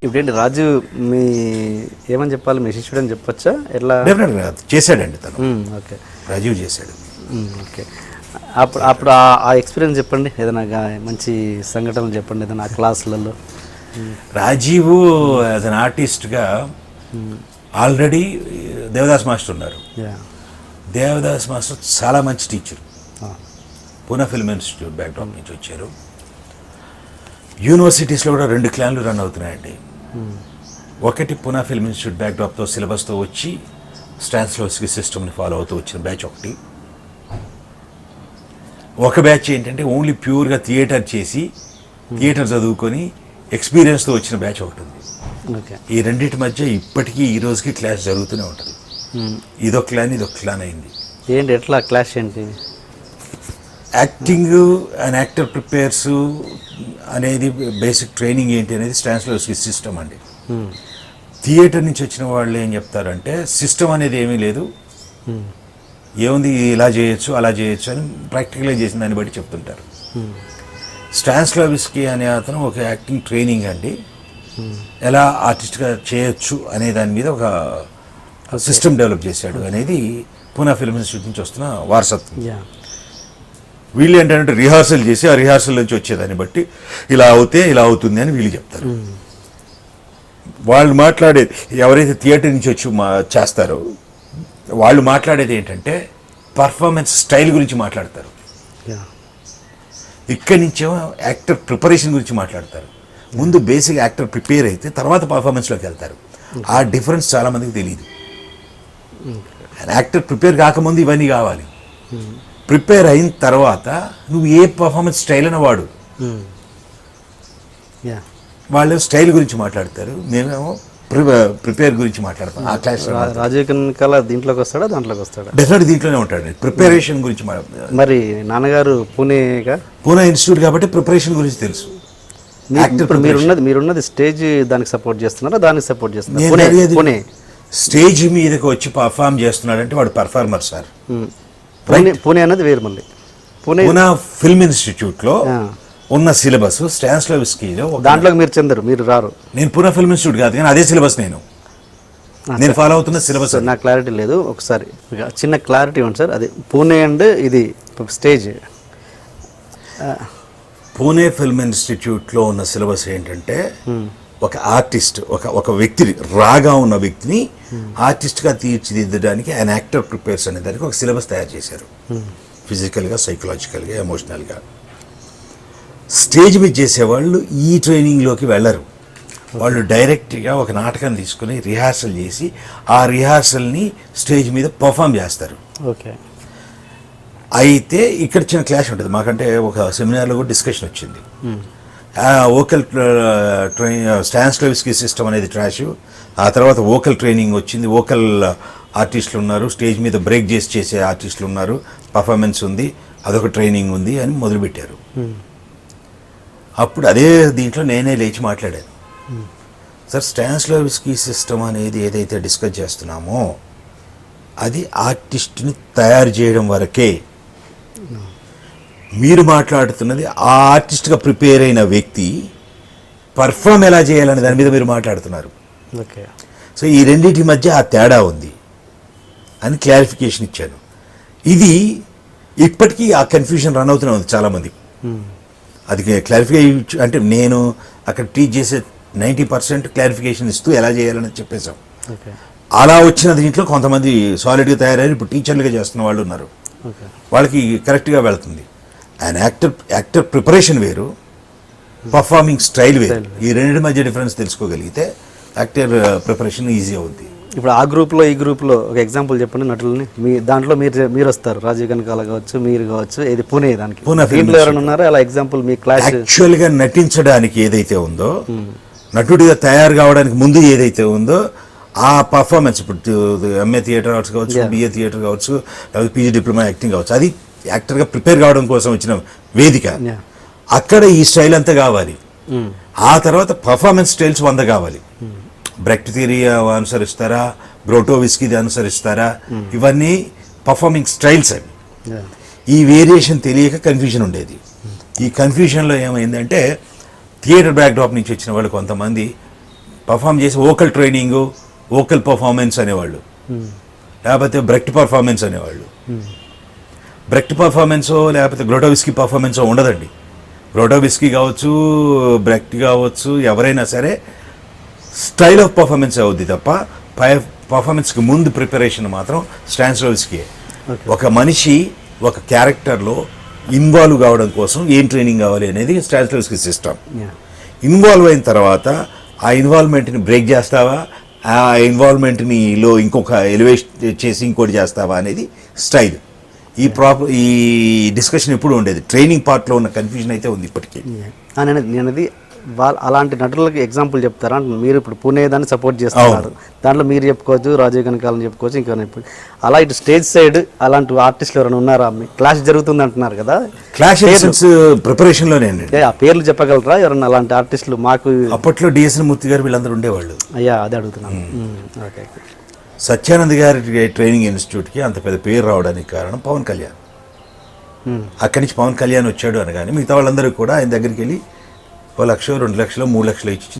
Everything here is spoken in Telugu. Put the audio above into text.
ఇప్పుడేంటి రాజు మీ ఏమని చెప్పాలి, మీ శిష్యుడు అని చెప్పొచ్చా ఎట్లా? డెఫినెట్గా చేశాడండి తను. ఓకే, రాజీవ్ చేశాడు. ఓకే. అప్పుడు ఆ ఎక్స్పీరియన్స్ చెప్పండి, ఏదైనా మంచి సంఘటనలు చెప్పండి ఏదైనా ఆ క్లాసులలో. రాజీవ్ యాజ్ అన్ ఆర్టిస్ట్గా ఆల్రెడీ దేవదాస్ మాస్టర్ ఉన్నారు. దేవదాస్ మాస్టర్ చాలా మంచి teacher. Poona film institute backdrop నుంచి వచ్చారు. యూనివర్సిటీస్లో కూడా 2 క్లాన్లు రన్ అవుతున్నాయండి. ఒకటి పూనా ఫిల్మ్ ఇన్స్టిట్యూట్ బ్యాక్డ్రాప్తో సిలబస్తో వచ్చి స్టాన్స్లోస్కి సిస్టమ్ని ఫాలో అవుతూ వచ్చిన బ్యాచ్ ఒకటి. ఒక బ్యాచ్ ఏంటంటే ఓన్లీ ప్యూర్గా థియేటర్ చేసి థియేటర్ చదువుకొని ఎక్స్పీరియన్స్తో వచ్చిన బ్యాచ్ ఒకటి ఉంది. ఈ రెండింటి మధ్య ఇప్పటికీ ఈ రోజుకి క్లాస్ జరుగుతూనే ఉంటుంది. ఇదొక క్లాన్ అయింది. ఏంటి ఎట్లా క్లాష్ ఏంటి? యాక్టింగ్ అండ్ యాక్టర్ ప్రిపేర్స్ అనేది బేసిక్ ట్రైనింగ్ ఏంటి అనేది స్టాన్స్లోస్కి సిస్టమ్ అండి. థియేటర్ నుంచి వచ్చిన వాళ్ళు ఏం చెప్తారంటే సిస్టమ్ అనేది ఏమీ లేదు, ఏముంది ఇలా చేయొచ్చు అలా చేయొచ్చు అని ప్రాక్టికల్గా చేసిన దాన్ని బట్టి చెప్తుంటారు. స్టాన్స్లోవిస్కీ అనే అతను ఒక యాక్టింగ్ ట్రైనింగ్ అండి, ఎలా ఆర్టిస్ట్గా చేయొచ్చు అనే దాని మీద ఒక సిస్టమ్ డెవలప్ చేశాడు అనేది పూనా ఫిల్మ్ ఇన్స్టిట్యూట్ నుంచి వస్తున్న వారసత్వం. వీళ్ళు ఏంటంటే రిహార్సల్ చేసి ఆ రిహార్సల్ నుంచి వచ్చేదాన్ని బట్టి ఇలా అవుతే ఇలా అవుతుంది అని వీళ్ళు చెప్తారు. వాళ్ళు మాట్లాడేది ఎవరైతే థియేటర్ నుంచి వచ్చి చేస్తారో వాళ్ళు మాట్లాడేది ఏంటంటే పర్ఫార్మెన్స్ స్టైల్ గురించి మాట్లాడతారు. ఇక్కడి నుంచేమో యాక్టర్ ప్రిపరేషన్ గురించి మాట్లాడతారు. ముందు బేసిక్ యాక్టర్ ప్రిపేర్ అయితే తర్వాత పర్ఫార్మెన్స్లోకి వెళ్తారు. ఆ డిఫరెన్స్ చాలామందికి తెలియదు. యాక్టర్ ప్రిపేర్ కాకముందు ఇవన్నీ కావాలి, ప్రిపేర్ అయిన తర్వాత నువ్వు ఏ పర్ఫార్మెన్స్ స్టైల్ అయినా వాడు. వాళ్ళు స్టైల్ గురించి మాట్లాడతారు, మేమేమో ప్రిపేర్ గురించి మాట్లాడతాం. ఆ క్లాస్ రాజీవ్ కనకాల దీంట్లోకి వస్తాడా దాంట్లోకి వస్తాడా? డెఫినెట్ దీంట్లోనే ఉంటాడు. ప్రిపరేషన్ గురించి మరి నాన్నగారు పూనా ఇన్స్టిట్యూట్ కాబట్టి ప్రిపరేషన్ గురించి తెలుసు. మీరున్నది స్టేజ్ దానికి సపోర్ట్ చేస్తున్నారా దానికి సపోర్ట్ చేస్తున్నారా? స్టేజ్ మీదకి వచ్చి పర్ఫార్మ్ చేస్తున్నాడంటే వాడు పర్ఫార్మర్ సార్. పూణే అన్నది వేరు. మళ్ళీ పూనా ఫిల్మ్ ఇన్స్టిట్యూట్లో ఉన్న సిలబస్ స్టాన్స్లోవిస్కీలో దాంట్లోకి మీరు చెందరు, మీరు రారు. నేను పూనా ఫిల్మ్ ఇన్స్టిట్యూట్ కాదు కానీ అదే సిలబస్ నేను ఫాలో అవుతున్న సిలబస్. నాకు క్లారిటీ లేదు, ఒకసారి చిన్న క్లారిటీ ఉంది సార్. అది పూణే అండ్ ఇది స్టేజ్. పూణే ఫిల్మ్ ఇన్స్టిట్యూట్లో ఉన్న సిలబస్ ఏంటంటే ఒక ఆర్టిస్ట్ ఒక వ్యక్తిని రాగా ఉన్న వ్యక్తిని ఆర్టిస్ట్గా తీర్చిదిద్దడానికి ఆయన యాక్టర్ ప్రిపేర్స్ అనే దానికి ఒక సిలబస్ తయారు చేశారు. ఫిజికల్గా, సైకలాజికల్గా, ఎమోషనల్గా. స్టేజ్ మీద చేసేవాళ్ళు ఈ ట్రైనింగ్లోకి వెళ్ళరు. వాళ్ళు డైరెక్ట్గా ఒక నాటకం తీసుకుని రిహార్సల్ చేసి ఆ రిహార్సల్ని స్టేజ్ మీద పర్ఫామ్ చేస్తారు. ఓకే. అయితే ఇక్కడ చిన్న క్లాష్ ఉంటుంది. మాకంటే ఒక సెమినార్లో కూడా డిస్కషన్ వచ్చింది. వోకల్ స్టాన్స్లోవిస్కీ సిస్టమ్ అనేది ట్రాష్. ఆ తర్వాత వోకల్ ట్రైనింగ్ వచ్చింది. వోకల్ ఆర్టిస్టులు ఉన్నారు, స్టేజ్ మీద బ్రేక్ చేసే ఆర్టిస్టులు ఉన్నారు, పర్ఫార్మెన్స్ ఉంది, అదొక ట్రైనింగ్ ఉంది అని మొదలుపెట్టారు. అప్పుడు అదే దీంట్లో నేనే లేచి మాట్లాడాను. సార్, స్టాన్స్లోవిస్కీ సిస్టమ్ అనేది ఏదైతే డిస్కస్ చేస్తున్నామో అది ఆర్టిస్ట్ని తయారు చేయడం వరకే. మీరు మాట్లాడుతున్నది ఆ ఆర్టిస్ట్గా ప్రిపేర్ అయిన వ్యక్తి పర్ఫామ్ ఎలా చేయాలనే దాని మీద మీరు మాట్లాడుతున్నారు. ఓకే. సో ఈ రెండింటి మధ్య ఆ తేడా ఉంది అని క్లారిఫికేషన్ ఇచ్చాను. ఇది ఇప్పటికీ ఆ కన్ఫ్యూజన్ రన్ అవుతూనే ఉంది చాలామంది. అది క్లారిఫై అంటే నేను అక్కడ టీచ్ చేసే 90% క్లారిఫికేషన్ ఇస్తూ ఎలా చేయాలని చెప్పేశాం. అలా వచ్చిన దీంట్లో కొంతమంది సాలిడ్గా తయారయ్యారు, ఇప్పుడు టీచర్లుగా చేస్తున్న వాళ్ళు ఉన్నారు. వాళ్ళకి కరెక్ట్గా వెళుతుంది. అండ్ యాక్టర్ ప్రిపరేషన్ వేరు, పర్ఫార్మింగ్ స్టైల్ వేరు. ఈ రెండింటి మధ్య డిఫరెన్స్ తెలుసుకోగలిగితే యాక్టర్ ప్రిపరేషన్ ఈజీ అవుద్ది. ఇప్పుడు ఆ గ్రూప్లో ఈ గ్రూప్లో ఒక ఎగ్జాంపుల్ చెప్పండి నటులని. మీ దాంట్లో మీరు వస్తారు, రాజీవ్ కనకాల కావచ్చు, మీరు కావచ్చు, ఇది పూణే దానికి దీంట్లో ఎవరైనా ఉన్నారా అలా ఎగ్జాంపుల్ మీ క్లాస్? యాక్చువల్గా నటించడానికి ఏదైతే ఉందో, నటుడిగా తయారు కావడానికి ముందు ఏదైతే ఉందో ఆ పర్ఫార్మెన్స్, ఇప్పుడు ఎంఏ థియేటర్ ఆర్ట్స్ కావచ్చు, బిఏ థియేటర్ కావచ్చు, లేకపోతే పీజీ డిప్లొమా యాక్టింగ్ కావచ్చు, అది యాక్టర్గా ప్రిపేర్ కావడం కోసం వచ్చిన వేదిక. అక్కడ ఈ స్టైల్ అంతా కావాలి. ఆ తర్వాత పర్ఫార్మెన్స్ స్టైల్స్ 100 కావాలి. బ్రెక్ట్ థియరీ అనుసరిస్తారా, గ్రోటోవిస్కీది అనుసరిస్తారా, ఇవన్నీ పర్ఫార్మింగ్ స్టైల్స్ అవి. ఈ వేరియేషన్ తెలియక కన్ఫ్యూజన్ ఉండేది. ఈ కన్ఫ్యూజన్లో ఏమైందంటే థియేటర్ బ్యాక్డ్రాప్ నుంచి వచ్చిన వాళ్ళు కొంతమంది పర్ఫామ్ చేసి వోకల్ ట్రైనింగు, వోకల్ పర్ఫార్మెన్స్ అనేవాళ్ళు, లేకపోతే బ్రెక్ట్ పర్ఫార్మెన్స్ అనేవాళ్ళు. బ్రెక్ట్ పర్ఫార్మెన్సో లేకపోతే గ్రోటోవిస్కీ పర్ఫార్మెన్సో ఉండదండి. గ్రోటోవిస్కీ కావచ్చు, బ్రెక్ట్ కావచ్చు, ఎవరైనా సరే స్టైల్ ఆఫ్ పర్ఫార్మెన్స్ అవుద్ది తప్ప పర్ఫార్మెన్స్కి ముందు ప్రిపరేషన్ మాత్రం స్టానిస్లావ్స్కీ. ఒక మనిషి ఒక క్యారెక్టర్లో ఇన్వాల్వ్ కావడం కోసం ఏం ట్రైనింగ్ కావాలి అనేది స్టానిస్లావ్స్కీ సిస్టమ్. ఇన్వాల్వ్ అయిన తర్వాత ఆ ఇన్వాల్వ్మెంట్ని బ్రేక్ చేస్తావా, ఆ ఇన్వాల్వ్మెంట్ని ఇంకొక ఎలివేషన్ చేసి ఇంకోటి చేస్తావా అనేది స్టైల్. ఈ డిస్కషన్ ఎప్పుడు ఉండేది. ట్రైనింగ్ పార్ట్లో ఉన్న కన్ఫ్యూజన్ అయితే ఉంది ఇప్పటికీ. నేనది అలాంటి నటులకి ఎగ్జాంపుల్ చెప్తారా? మీరు ఇప్పుడు పూణే దాన్ని సపోర్ట్ చేస్తున్నారు, దాంట్లో మీరు చెప్పుకోవచ్చు, రాజీవ్ కనకాలని చెప్పుకోవచ్చు, ఇంకా అలా ఇటు స్టేజ్ సైడ్ అలాంటి ఆర్టిస్టులు ఎవరైనా ఉన్నారా? క్లాష్ జరుగుతుంది అంటున్నారు కదా, క్లాష్ ప్రిపరేషన్లోనే ఆ పేర్లు చెప్పగలరా ఎవరన్నా అలాంటి ఆర్టిస్టులు? మాకు అప్పట్లో డిఎస్ఎన్ మూర్తి గారు వీళ్ళందరూ ఉండేవాళ్ళు. అయ్యా అదే అడుగుతున్నాను. ఓకే. సత్యానంద్ గారి ట్రైనింగ్ ఇన్స్టిట్యూట్కి అంత పెద్ద పేరు రావడానికి కారణం పవన్ కళ్యాణ్. అక్కడి నుంచి పవన్ కళ్యాణ్ వచ్చాడు అనగానే మిగతా వాళ్ళందరూ కూడా ఆయన దగ్గరికి వెళ్ళి 1 లక్ష, 2 లక్షలు, 3 లక్షలు ఇచ్చి